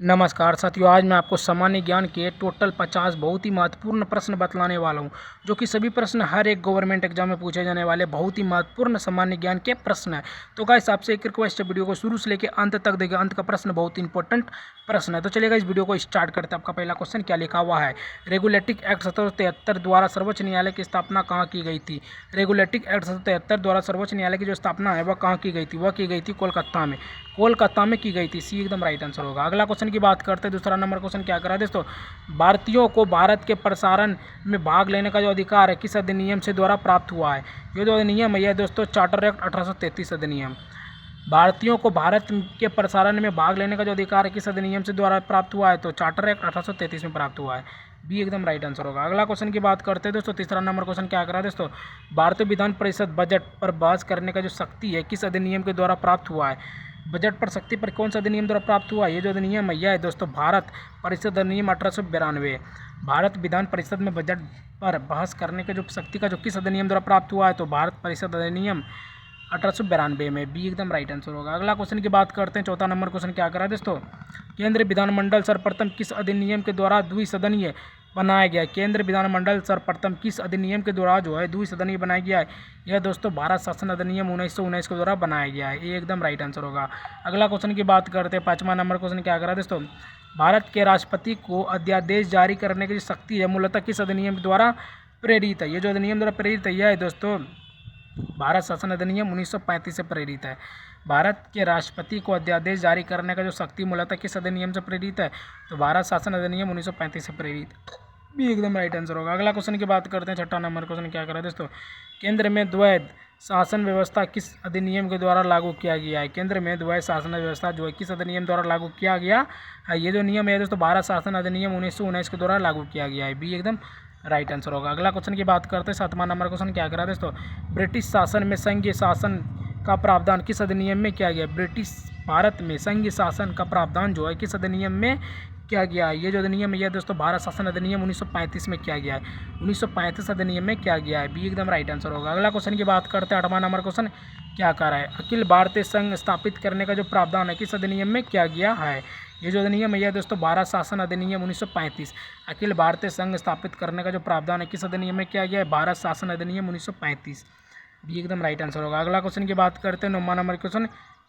नमस्कार साथियों, आज मैं आपको सामान्य ज्ञान के टोटल 50 बहुत ही महत्वपूर्ण प्रश्न बतलाने वाला हूं, जो कि सभी प्रश्न हर एक गवर्नमेंट एग्जाम में पूछे जाने वाले बहुत ही महत्वपूर्ण सामान्य ज्ञान के प्रश्न हैं। तो गाइस, आपसे एक रिक्वेस्ट है, वीडियो को शुरू से लेकर अंत तक देखिए। अंत का प्रश्न बहुत ही इंपॉर्टेंट प्रश्न है। तो चलिएगा, इस वीडियो को स्टार्ट करते हैं। आपका पहला क्वेश्चन क्या लिखा हुआ है? रेगुलेटिंग एक्ट 1773 द्वारा सर्वोच्च न्यायालय की स्थापना कहाँ की गई थी? रेगुलेटिंग एक्ट 1773 द्वारा सर्वोच्च न्यायालय की जो स्थापना है वह कहाँ की गई थी? वह की गई थी कोलकाता में। कोलकाता में की गई थी। सी एकदम राइट आंसर होगा। अगला क्वेश्चन की बात करते हैं। दूसरा नंबर क्वेश्चन क्या करा है दोस्तों? भारतीयों को भारत के प्रसारण में भाग लेने का जो अधिकार है किस अधिनियम से द्वारा प्राप्त हुआ है? ये जो अधिनियम है, यह दोस्तों चार्टर एक्ट 1833 अधिनियम। भारतीयों को भारत के प्रसारण में भाग लेने का जो अधिकार है किस अधिनियम से द्वारा प्राप्त हुआ है? तो चार्टर एक्ट 1833 में प्राप्त हुआ है। बी एकदम राइट आंसर होगा। अगला क्वेश्चन की बात करते हैं दोस्तों। तीसरा नंबर क्वेश्चन क्या करा है दोस्तों? भारतीय विधान परिषद बजट पर बहस करने का जो शक्ति है किस अधिनियम के द्वारा प्राप्त हुआ है? बजट पर शक्ति पर कौन सा अधिनियम द्वारा प्राप्त हुआ? ये जो अधिनियम है, यह है दोस्तों भारत परिषद अधिनियम 1892। भारत विधान परिषद में बजट पर बहस करने के जो शक्ति का जो किस अधिनियम द्वारा प्राप्त हुआ है? तो भारत परिषद अधिनियम 1892 में। बी एकदम राइट आंसर होगा। अगला क्वेश्चन की बात करते हैं। चौथा नंबर क्वेश्चन क्या करा है दोस्तों? केंद्रीय विधानमंडल सर्वप्रथम किस अधिनियम के द्वारा द्विसदनीय बनाया गया है? केंद्र विधानमंडल सर्वप्रथम किस अधिनियम के द्वारा जो है द्विसदनीय बनाया गया है? यह दोस्तों भारत शासन अधिनियम 1919 के द्वारा बनाया गया है। ये एकदम राइट आंसर होगा। अगला क्वेश्चन की बात करते हैं। पांचवा नंबर क्वेश्चन क्या करा है दोस्तों? भारत के राष्ट्रपति को अध्यादेश जारी करने की जो शक्ति है मूलतः किस अधिनियम के द्वारा प्रेरित है? ये जो अधिनियम द्वारा प्रेरित है, यह है दोस्तों भारत शासन अधिनियम 1935 से प्रेरित है। भारत के राष्ट्रपति को अध्यादेश जारी करने का जो शक्ति मूलतः किस अधिनियम से प्रेरित है? तो भारत शासन अधिनियम 1935 से प्रेरित। भी एकदम राइट आंसर होगा। अगला क्वेश्चन की बात करते हैं। छठा नंबर क्वेश्चन क्या करा है दोस्तों? केंद्र में द्वैध शासन व्यवस्था किस अधिनियम के द्वारा लागू किया गया है? केंद्र में द्वैध शासन व्यवस्था जो है किस अधिनियम द्वारा लागू किया गया है? ये जो नियम है दोस्तों भारत शासन अधिनियम 1919 के द्वारा लागू किया गया है। बी एकदम राइट आंसर होगा। अगला क्वेश्चन की बात करते हैं। सातवां नंबर क्वेश्चन क्या करा है दोस्तों? ब्रिटिश शासन में संघीय शासन का प्रावधान किस अधिनियम में किया गया? ब्रिटिश भारत में संघीय शासन का प्रावधान जो है किस अधिनियम में किया गया है? ये जो अधिनियम है, यह दोस्तों भारत शासन अधिनियम 1935 में किया गया है। 1935 अधिनियम में किया गया है। बी एकदम राइट आंसर होगा। अगला क्वेश्चन की बात करते हैं। आठवां नंबर क्वेश्चन क्या कर रहा है? अखिल भारतीय संघ स्थापित करने का जो प्रावधान है किस अधिनियम में किया गया है? ये जो अधिनियम है, यह दोस्तों भारत शासन अधिनियम 1935। अखिल भारतीय संघ स्थापित करने का जो प्रावधान है किस अधिनियम में किया गया है? भारत शासन अधिनियम 1935। बी एकदम राइट आंसर होगा। अगला क्वेश्चन की बात करते हैं। 9वां नंबर क्वेश्चन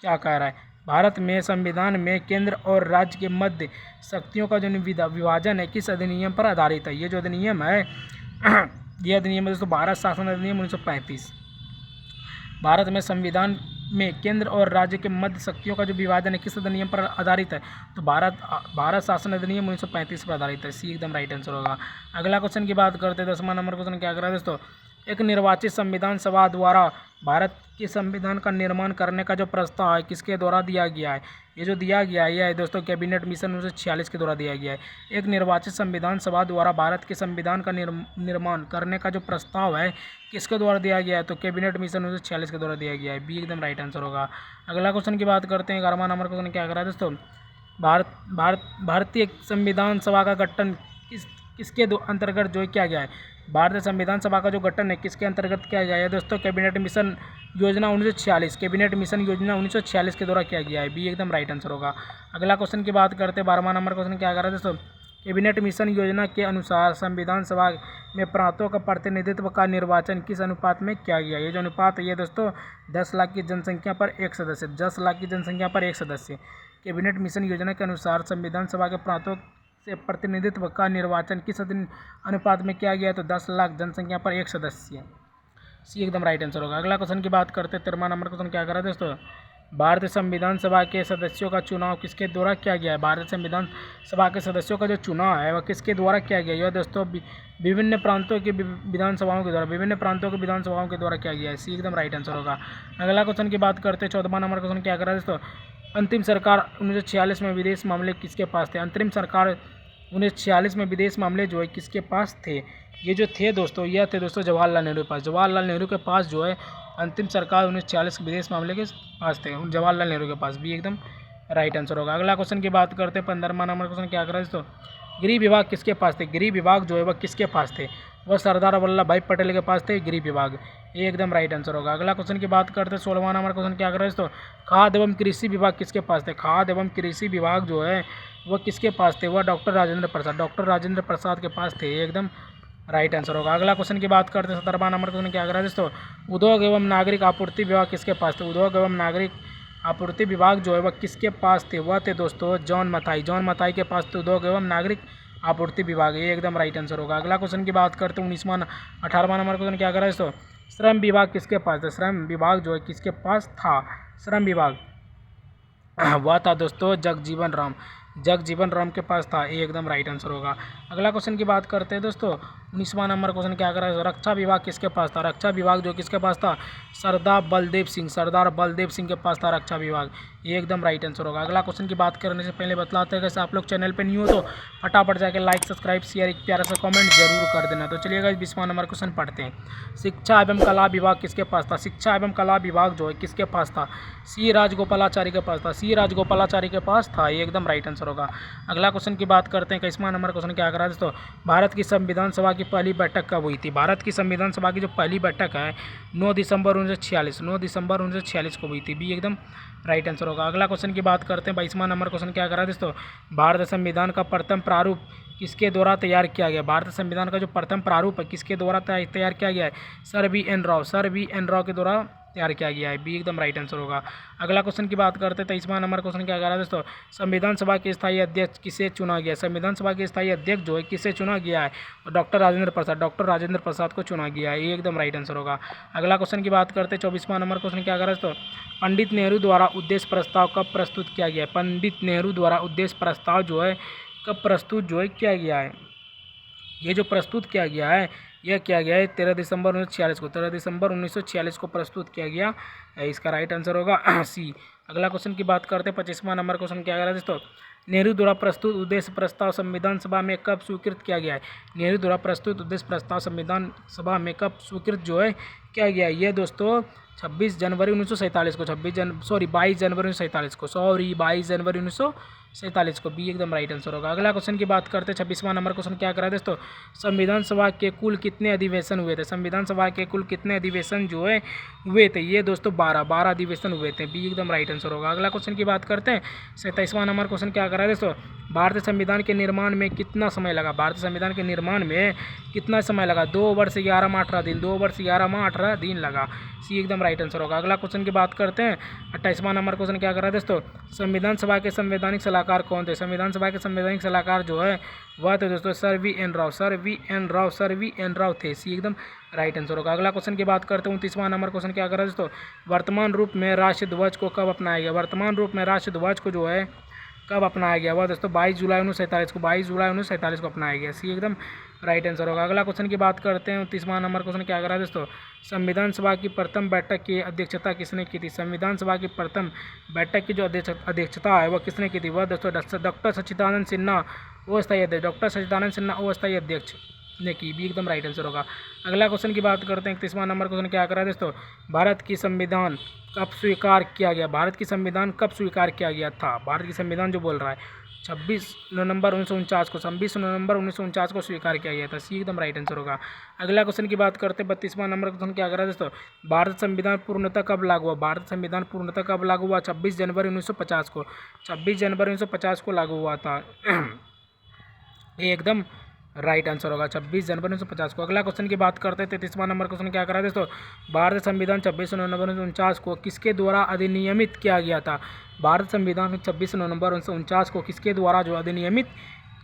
क्या कह रहा है? भारत में संविधान में केंद्र और राज्य के मध्य शक्तियों का जो विभाजन है किस अधिनियम पर आधारित है? ये जो अधिनियम है ये अधिनियम है दोस्तों भारत शासन अधिनियम 1935। भारत में संविधान में केंद्र और राज्य के मध्य शक्तियों का जो विभाजन है किस अधिनियम पर आधारित है? तो भारत शासन अधिनियम 1935 पर आधारित है। सी एकदम राइट आंसर होगा। अगला क्वेश्चन की बात करते हैं। 10वां नंबर क्वेश्चन क्या कर रहा है दोस्तों? एक निर्वाचित संविधान सभा द्वारा भारत के संविधान का निर्माण करने का जो प्रस्ताव है किसके द्वारा दिया गया है? ये जो दिया गया है, यह है दोस्तों कैबिनेट मिशन 1946 के द्वारा दिया गया है। एक निर्वाचित संविधान सभा द्वारा भारत के संविधान का निर्माण करने का जो प्रस्ताव है किसके द्वारा दिया गया है? तो कैबिनेट मिशन 1946 के द्वारा दिया गया है। बी एकदम राइट आंसर होगा। अगला क्वेश्चन की बात करते हैं। 11वां नंबर क्वेश्चन क्या कर रहा है दोस्तों? भारतीय संविधान सभा का गठन किसके अंतर्गत जो किया गया है? भारतीय संविधान सभा का जो गठन है किसके अंतर्गत किया गया है दोस्तों? कैबिनेट मिशन योजना 1946। कैबिनेट मिशन योजना 1946 के द्वारा किया गया है। बी एकदम राइट आंसर होगा। अगला क्वेश्चन की बात करते हैं। 12वां नंबर क्वेश्चन क्या कर रहा है दोस्तों? कैबिनेट मिशन योजना के अनुसार संविधान सभा में प्रांतों का प्रतिनिधित्व का निर्वाचन किस अनुपात में किया गया? ये जो अनुपात है, ये दोस्तों 10 लाख की जनसंख्या पर एक सदस्य। 10 लाख की जनसंख्या पर एक सदस्य। कैबिनेट मिशन योजना के अनुसार संविधान सभा के प्रांतों से प्रतिनिधित्व का निर्वाचन किस अनुपात में किया गया है? तो 10 लाख जनसंख्या पर एक सदस्य। सी एकदम राइट आंसर होगा। अगला क्वेश्चन की बात करते हैं। 13वां नंबर क्वेश्चन क्या कर रहा है दोस्तों? भारतीय संविधान सभा के सदस्यों का चुनाव किसके द्वारा किया गया है? भारतीय संविधान सभा के सदस्यों का जो चुनाव है वह किसके द्वारा किया गया है? यह दोस्तों विभिन्न प्रांतों के विधानसभाओं के द्वारा विधानसभाओं के द्वारा किया गया है। सी एकदम राइट आंसर होगा। अगला क्वेश्चन की बात करते हैं। 14वां नंबर क्वेश्चन क्या कर रहा है दोस्तों? अंतिम सरकार 1946 में विदेश मामले किसके पास थे? अंतरिम सरकार 1946 में विदेश मामले जो है किसके पास थे? ये जो थे दोस्तों, यह थे दोस्तों जवाहरलाल नेहरू के पास। जवाहरलाल नेहरू के पास जो है अंतिम सरकार 1946 के विदेश मामले के पास थे, जवाहरलाल नेहरू के पास। भी एकदम राइट आंसर होगा। अगला क्वेश्चन की बात करते हैं। 15वां नंबर क्वेश्चन क्या कर रहा है दोस्तों? गृह विभाग किसके पास थे? गृह विभाग जो है वह किसके पास थे? वह सरदार वल्लभ भाई पटेल के पास थे गृह विभाग। ये एकदम राइट आंसर होगा। अगला क्वेश्चन की बात करते हैं 16वां नंबर क्वेश्चन क्या कर रहे हैं दोस्तों? खाद्य एवं कृषि विभाग किसके पास थे? खाद्य एवं कृषि विभाग जो है वह किसके पास थे? वह डॉक्टर राजेंद्र प्रसाद, डॉक्टर राजेंद्र प्रसाद के पास थे। ये एकदम राइट आंसर होगा। अगला क्वेश्चन की बात करते हैं 17वां नंबर क्वेश्चन क्या कर रहा है दोस्तों? उद्योग एवं नागरिक आपूर्ति विभाग किसके पास थे? उद्योग एवं नागरिक आपूर्ति विभाग जो है वह किसके पास थे? वह थे दोस्तों जॉन मथाई, जॉन मथाई के पास थे उद्योग एवं नागरिक आपूर्ति विभाग। ये एकदम राइट आंसर होगा। अगला क्वेश्चन की बात करते हैं 18वां नंबर क्वेश्चन क्या कर रहा है दोस्तों? श्रम विभाग किसके पास था? श्रम विभाग जो है किसके पास था? श्रम विभाग वह था दोस्तों जगजीवन राम, जगजीवन राम के पास था। ये एकदम राइट आंसर होगा। अगला क्वेश्चन की बात करते हैं दोस्तों 19वां नंबर क्वेश्चन क्या कर रहा है? रक्षा विभाग किसके पास था? रक्षा विभाग जो किसके पास था? सरदार बलदेव सिंह, सरदार बलदेव सिंह के पास था रक्षा विभाग। ये एकदम राइट आंसर होगा। अगला क्वेश्चन की बात करने से पहले बतलाते हैं कि आप लोग चैनल पर न्यू हो तो फटाफट जाकर लाइक सब्सक्राइब शेयर एक प्यारा सा कमेंट जरूर कर देना। तो चलिएगा 20वां नंबर क्वेश्चन पढ़ते हैं। शिक्षा एवं कला विभाग किसके पास था? शिक्षा एवं कला विभाग जो है किसके पास था? सी राजगोपालाचारी के पास था, सी राजगोपालाचारी के पास था। ये एकदम राइट आंसर होगा। अगला क्वेश्चन की बात करते हैं 21वां नंबर क्वेश्चन क्या कर रहा है दोस्तों? भारत की संविधान सभा की पहली बैठक कब हुई थी? भारत की संविधान सभा की जो पहली बैठक है 9 दिसंबर 1946, 9 दिसंबर 1946 को हुई थी। भी एकदम राइट आंसर होगा। अगला क्वेश्चन की बात करते हैं 22वां नंबर क्वेश्चन क्या कर रहा है दोस्तों? भारत संविधान का प्रथम प्रारूप किसके द्वारा तैयार किया गया? भारत संविधान का जो प्रथम प्रारूप है किसके द्वारा तैयार किया गया है? Sir V N Rao, sir V N Rao के द्वारा तैयार किया गया है। बी एकदम राइट आंसर होगा। अगला क्वेश्चन की बात करते हैं 23वां नंबर क्वेश्चन क्या कर रहा है दोस्तों? संविधान सभा के स्थायी अध्यक्ष किसे चुना गया? संविधान सभा के स्थायी अध्यक्ष जो है किसे चुना गया है? डॉक्टर राजेंद्र प्रसाद, डॉक्टर राजेंद्र प्रसाद को चुना गया है। ये एकदम राइट आंसर होगा। अगला क्वेश्चन की बात करते हैं 24वां नंबर क्वेश्चन क्या कर रहा है दोस्तों? पंडित नेहरू द्वारा उद्देश्य प्रस्ताव कब प्रस्तुत किया गया है? पंडित नेहरू द्वारा उद्देश्य प्रस्ताव जो है कब प्रस्तुत जो है किया गया है? ये जो प्रस्तुत किया गया है यह किया गया है 13 दिसंबर 1946 को, 13 दिसंबर 1946 को प्रस्तुत किया गया है। इसका राइट आंसर होगा सी। अगला क्वेश्चन की बात करते हैं 25वां नंबर क्वेश्चन क्या कर रहा है दोस्तों? नेहरू द्वारा प्रस्तुत उद्देश्य प्रस्ताव संविधान सभा में कब स्वीकृत किया गया है? नेहरू द्वारा प्रस्तुत उद्देश्य प्रस्ताव संविधान सभा में कब स्वीकृत जो है किया गया है? ये दोस्तों 22 जनवरी 1947 को, 22 जनवरी 1947 को, 22 जनवरी 1947 को। बी एकदम राइट आंसर होगा। अगला क्वेश्चन की बात करते हैं 26वां नंबर क्वेश्चन क्या कर रहा है दोस्तों? संविधान सभा के कुल कितने अधिवेशन हुए थे? संविधान सभा के कुल कितने अधिवेशन जो है हुए थे? ये दोस्तों 12 अधिवेशन हुए थे। बी एकदम राइट आंसर होगा। अगला क्वेश्चन की बात करते हैं 27वां नंबर क्वेश्चन क्या कर रहा है दोस्तों? भारतीय संविधान के निर्माण में कितना समय लगा? भारतीय संविधान के निर्माण में कितना समय लगा? 2 वर्ष 11 माह 18 दिन, 2 वर्ष 11 माह 18 दिन लगा। सी एकदम राइट आंसर होगा। अगला क्वेश्चन की बात करते हैं 28वां नंबर क्वेश्चन क्या कर रहा है दोस्तों? संविधान सभा के संवैधानिक सलाहकार कौन थे? संविधान सभा के संवैधानिक सलाहकार जो है वह थे दोस्तों sir V N Rao, sir V N Rao, sir V N Rao थे। सी एकदम राइट आंसर होगा। अगला क्वेश्चन की बात करते हैं 29वां नंबर क्वेश्चन क्या कर रहा है दोस्तों? वर्तमान रूप में राष्ट्रीय ध्वज को कब अपनाया गया? वर्तमान रूप में राष्ट्रीय ध्वज को जो है कब अपनाया गया? वह दोस्तों 22 जुलाई 1947 को, 22 जुलाई 1947 को अपनाया गया। सी एकदम राइट आंसर होगा। अगला क्वेश्चन की बात करते हैं 29वां नंबर क्वेश्चन क्या कर रहा है दोस्तों? संविधान सभा की प्रथम बैठक की अध्यक्षता किसने की थी? संविधान सभा की प्रथम बैठक की जो अध्यक्षता है वह किसने की थी? वह दोस्तों डॉक्टर सच्चिदानंद सिन्हा अस्थायी अध्यक्ष, डॉक्टर सच्चिदानंद सिन्हा अस्थायी अध्यक्ष ने की। भी एकदम राइट आंसर होगा। अगला क्वेश्चन की बात करते हैं 31वां नंबर क्वेश्चन क्या कर रहा है दोस्तों? भारत की संविधान कब स्वीकार किया गया? भारत की संविधान कब स्वीकार किया गया था? भारत की संविधान जो बोल रहा है 26 नवंबर 1949 को, 26 नवंबर 1949 को स्वीकार किया गया था। सी एकदम राइट आंसर होगा। अगला क्वेश्चन की बात करते हैं 32वां नंबर क्वेश्चन क्या कर रहा है दोस्तों? भारत संविधान पूर्णतः कब लागू हुआ? भारत संविधान पूर्णतः कब लागू हुआ? 26 जनवरी 1950 को, 26 जनवरी 1950 को लागू हुआ था। ये एकदम राइट आंसर होगा 26 जनवरी 1950 को। अगला क्वेश्चन की बात करते हैं 33वां नंबर क्वेश्चन क्या कर रहा है दोस्तों? भारत संविधान 26 नवंबर 1949 को किसके द्वारा अधिनियमित किया गया था? भारत संविधान 26 नवंबर 1949 को किसके द्वारा जो अधिनियमित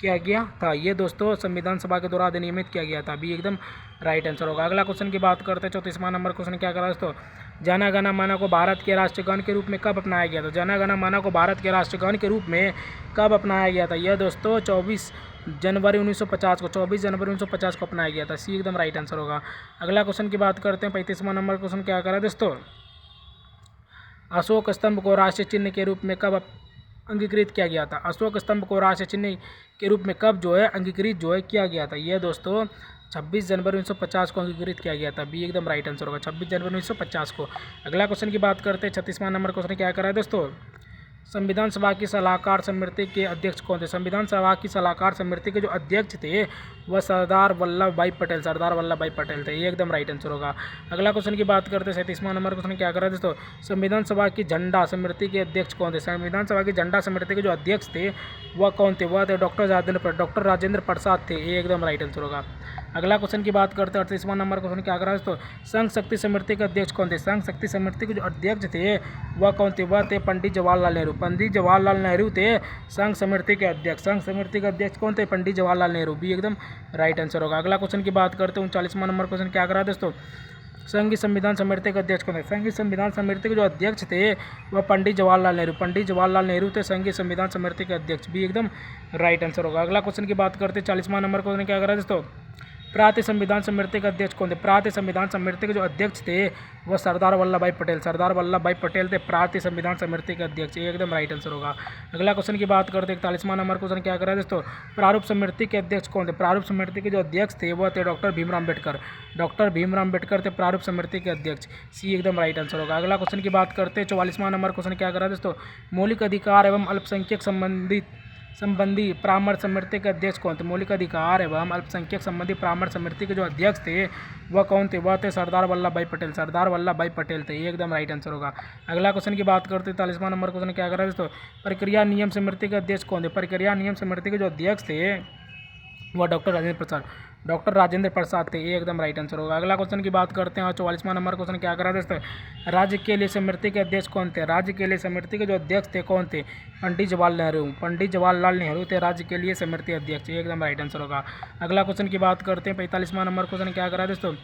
किया गया था? ये दोस्तों संविधान सभा के द्वारा अधिनियमित किया गया था। भी एकदम राइट आंसर होगा। अगला क्वेश्चन की बात करते हैं 34वां नंबर क्वेश्चन क्या कर रहा है दोस्तों? जन गण मन को भारत के राष्ट्रगान के रूप में कब अपनाया गया था? जन गण मन को भारत के राष्ट्रगान के रूप में कब अपनाया गया था? यह दोस्तों 24 जनवरी 1950 को, 24 जनवरी 1950 को अपनाया गया था। सी एकदम राइट आंसर होगा। अगला क्वेश्चन की बात करते हैं 35वां नंबर क्वेश्चन क्या कर रहा है दोस्तों? अशोक स्तंभ को राष्ट्रीय चिन्ह के रूप में कब अंगीकृत किया गया था? अशोक स्तंभ को राष्ट्रीय चिन्ह के रूप में कब जो है अंगीकृत जो है किया गया था? यह दोस्तों 26 जनवरी 1950 को अंगीकृत किया गया था। बी एकदम राइट आंसर होगा 26 जनवरी 1950 को। अगला क्वेश्चन की बात करते हैं 36वां नंबर क्वेश्चन क्या कर रहा है दोस्तों? संविधान सभा की सलाहकार समिति के अध्यक्ष कौन थे? संविधान सभा की सलाहकार समिति के जो अध्यक्ष थे वह सरदार वल्लभ भाई पटेल थे। ये एकदम राइट आंसर होगा। अगला क्वेश्चन की बात करते हैं 37वां नंबर क्वेश्चन क्या कर रहा है दोस्तों? संविधान सभा की झंडा समिति के अध्यक्ष कौन थे? संविधान सभा की झंडा समिति के जो अध्यक्ष थे वह कौन थे? वह थे डॉक्टर राजेंद्र प्रसाद थे। ये एकदम राइट आंसर होगा। अगला क्वेश्चन की बात करते हैं 38वां नंबर क्वेश्चन क्या कर रहा है दोस्तों? संघ शक्ति समिति के अध्यक्ष कौन थे? संघ शक्ति समिति के जो अध्यक्ष थे वह कौन थे? वह थे पंडित जवाहरलाल नेहरू। पंडित जवाहरलाल नेहरू थे संघ समिति के अध्यक्ष। संघ समिति के अध्यक्ष कौन थे? पंडित जवाहरलाल नेहरू। भी एकदम राइट आंसर होगा। अगला क्वेश्चन की बात करते हैं 39वां नंबर क्वेश्चन क्या कर रहा है दोस्तों? संघ संविधान समिति के अध्यक्ष कौन थे? संघ संविधान समिति के जो अध्यक्ष थे वह पंडित जवाहरलाल नेहरू। पंडित जवाहरलाल नेहरू थे संघ संविधान समिति के अध्यक्ष। भी एकदम राइट आंसर होगा। अगला क्वेश्चन की बात करते हैं 40वां नंबर क्वेश्चन क्या कर रहा है दोस्तों? प्रांतीय संविधान समिति के अध्यक्ष कौन थे? प्रांतीय संविधान समिति के जो अध्यक्ष थे वह सरदार वल्लभ भाई पटेल। सरदार वल्लभ भाई पटेल थे प्रांतीय संविधान समिति के अध्यक्ष। ये एकदम राइट आंसर होगा। अगला क्वेश्चन की बात करते हैं 41वां नंबर क्वेश्चन क्या कर रहा है दोस्तों? प्रारूप समिति के अध्यक्ष कौन थे? प्रारूप समिति के जो अध्यक्ष थे वह थे डॉक्टर भीमराव अम्बेडकर। डॉक्टर भीमराव अम्बेडकर थे प्रारूप समिति के अध्यक्ष। सी एकदम राइट आंसर होगा। अगला क्वेश्चन की बात करते हैं 44वां नंबर क्वेश्चन क्या कर रहा है दोस्तों? मौलिक अधिकार एवं अल्पसंख्यक संबंधी परामर्श समिति के अध्यक्ष कौन थे? मौलिक अधिकार एवं अल्पसंख्यक संबंधी परामर्श समिति के जो अध्यक्ष थे वह कौन थे? वह थे सरदार वल्लभ भाई पटेल। सरदार वल्लभ भाई पटेल थे। ये एकदम राइट आंसर होगा। अगला क्वेश्चन की बात करते हैं 43वां नंबर क्वेश्चन क्या कर रहा है दोस्तों? प्रक्रिया नियम समिति के अध्यक्ष कौन थे? प्रक्रिया नियम समिति के जो अध्यक्ष थे वह डॉक्टर राजेंद्र प्रसाद थे। ये एकदम राइट आंसर होगा। अगला क्वेश्चन की बात करते हैं और 44वां नंबर क्वेश्चन क्या कर रहा है दोस्तों? राज्य के लिए समिति के अध्यक्ष कौन थे? राज्य के लिए समिति के जो अध्यक्ष थे कौन थे? पंडित जवाहरलाल नेहरू थे राज्य के लिए समिति अध्यक्ष। ये एकदम राइट आंसर होगा। अगला क्वेश्चन की बात करते हैं 45वां नंबर क्वेश्चन क्या कर रहा है दोस्तों?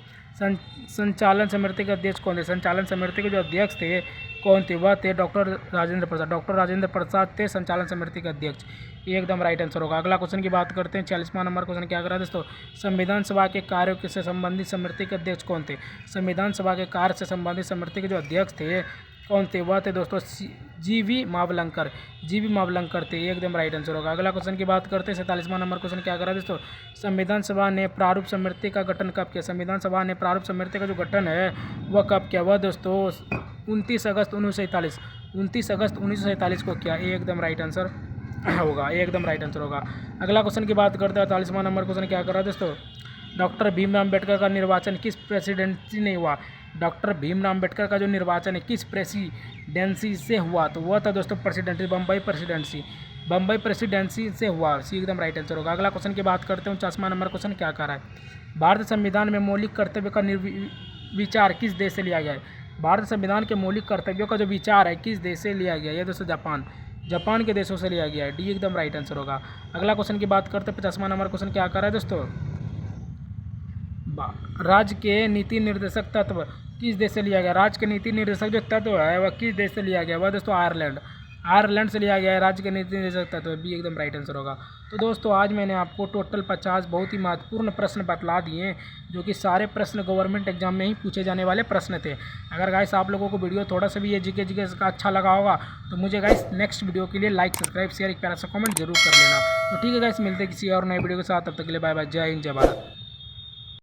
संचालन समिति के अध्यक्ष कौन थे? संचालन समिति के जो अध्यक्ष थे कौन थे? वह थे डॉक्टर राजेंद्र प्रसाद। डॉक्टर राजेंद्र प्रसाद थे संचालन समिति के अध्यक्ष। ये एकदम राइट आंसर होगा। अगला क्वेश्चन की बात करते हैं 46वां नंबर क्वेश्चन क्या कर रहा है दोस्तों? संविधान सभा के कार्यों से संबंधित समिति के अध्यक्ष कौन थे? संविधान सभा के कार्य से संबंधित समिति के जो अध्यक्ष थे कौन थे? वह थे दोस्तों जी.वी. मावलंकर थे। ये एकदम राइट आंसर होगा। अगला क्वेश्चन की बात करते हैं 47वां नंबर क्वेश्चन क्या कर रहा है दोस्तों? संविधान सभा ने प्रारूप समिति का गठन कब किया? संविधान सभा ने प्रारूप समिति का जो गठन है वह कब किया? वह दोस्तों 29 अगस्त 1947 को किया। ये एकदम राइट आंसर होगा। ये एकदम राइट आंसर होगा। अगला क्वेश्चन की बात करते हैं 48वां नंबर क्वेश्चन क्या कर रहा है दोस्तों? डॉक्टर भीमराव अम्बेडकर का निर्वाचन किस प्रेसिडेंसी ने हुआ? डॉक्टर भीमराव अम्बेडकर का जो निर्वाचन है किस प्रेसिडेंसी से हुआ? तो वह था दोस्तों बम्बई प्रेसिडेंसी से हुआ। सी एकदम राइट आंसर होगा। अगला क्वेश्चन की बात करते हैं 49वां नंबर क्वेश्चन क्या कर रहा है? भारत संविधान में मौलिक कर्तव्य का विचार किस देश से लिया गया है? भारत संविधान के मौलिक कर्तव्यों का जो विचार है किस देश से लिया गया है? दोस्तों जापान के देशों से लिया गया है। डी एकदम राइट आंसर होगा। अगला क्वेश्चन की बात करते हैं 50वां नंबर क्वेश्चन क्या कर रहा है दोस्तों? राज्य के नीति निर्देशक तत्व किस देश से लिया गया? राज्य के नीति निर्देशक जो तत्व है वह किस देश से लिया गया? वह दोस्तों आयरलैंड से लिया गया है राज्य के नीति निर्देशक तत्व। भी एकदम राइट आंसर होगा। तो दोस्तों आज मैंने आपको टोटल 50 बहुत ही महत्वपूर्ण प्रश्न बतला दिए जो कि सारे प्रश्न गवर्नमेंट एग्जाम में ही पूछे जाने वाले प्रश्न थे। अगर गाइस आप लोगों को वीडियो थोड़ा सा भी ये जीके का अच्छा लगा होगा तो मुझे गाइस नेक्स्ट वीडियो के लिए लाइक सब्सक्राइब शेयर एक प्यारा सा कमेंट जरूर कर लेना। तो ठीक है गाइस, मिलते हैं किसी और नए वीडियो के साथ। तब तक के लिए बाय बाय। जय हिंद, जय भारत।